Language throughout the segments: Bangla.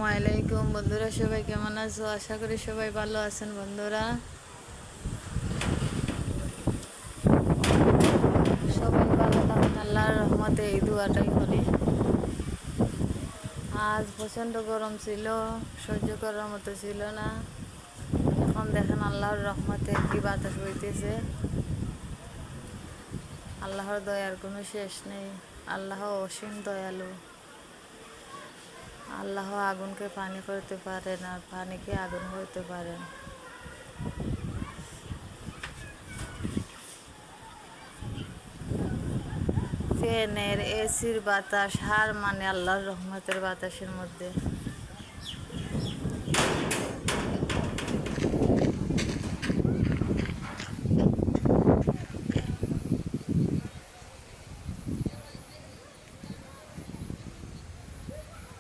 ওয়ালাইকুম বন্ধুরা, সবাই কেমন আছো? আশা করি সবাই ভালো আছেন। বন্ধুরা সবাই ভালো থাকুন, আল্লাহর রহমতে এই দুয়াটাই করি। আজ প্রচণ্ড গরম ছিল, সহ্য করার মতো ছিল না। এখন দেখেন আল্লাহর রহমতে কি বাতাস বইতেছে। আল্লাহর দয়ার কোনো শেষ নেই। আল্লাহ অসীম দয়ালু। আল্লাহ আগুনকে পানি করতে পারেন আর পানিকে আগুন করতে পারেন। ফ্যানের এসির বাতাস হার মানে আল্লাহর রহমতের বাতাসের মধ্যে।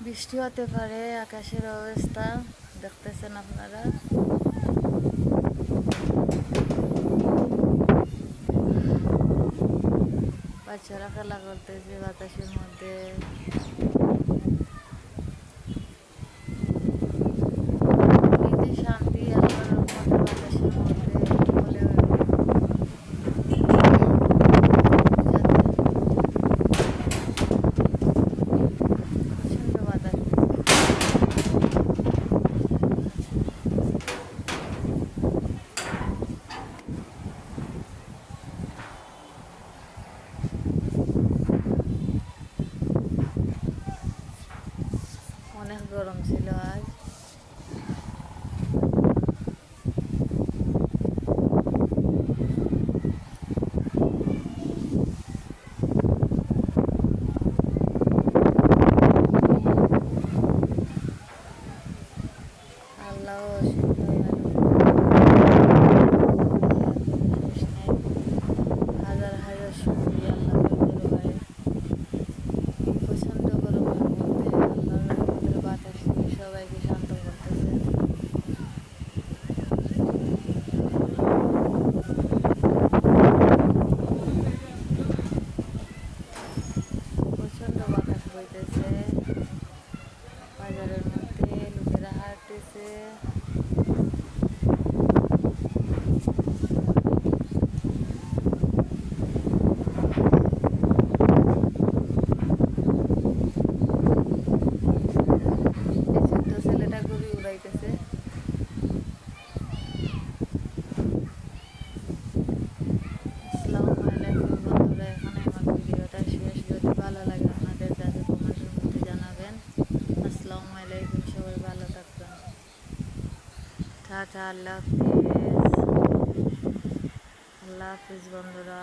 বৃষ্টি হতে পারে, আকাশের অবস্থা দেখতেছেন আপনারা। বাচ্চারা খেলা করতেছে বাতাসের মধ্যে। কি যে শান্তি আল্লাহর রহমতের বাতাসের মধ্যে বলে প্রচন্ড বাতাস। অনেক গরম ছিল আজ। আল্লাহ অসীম দয়ালু। শেষ নেই। হাজার হাজার শুকরিয়া আল্লাহর দরবারে। এই প্রচণ্ড গরমের মধ্যে আল্লাহর রহমতের বাতাস দিয়ে সবাইকে শান্ত করতেছে। প্রচণ্ড বাতাস বইতেছে বাজারের মধ্যে, লোকেরা হাঁটতেছে। এই ছোট্ট ছেলেটা ঘুড়ি উড়াইতেছে। আসসালামু আলাইকুম বন্ধুরা, এখানে আমার ভিডিওটা শেষ। যদি ভালো লাগে আপনাদের কাছে কমেন্টের মধ্যে জানাবেন। আসসালামু আলাইকুম, সবাই ভালো থাকবেন। টাটা, আল্লাহ হাফিজ। আল্লাহ হাফিজ বন্ধুরা।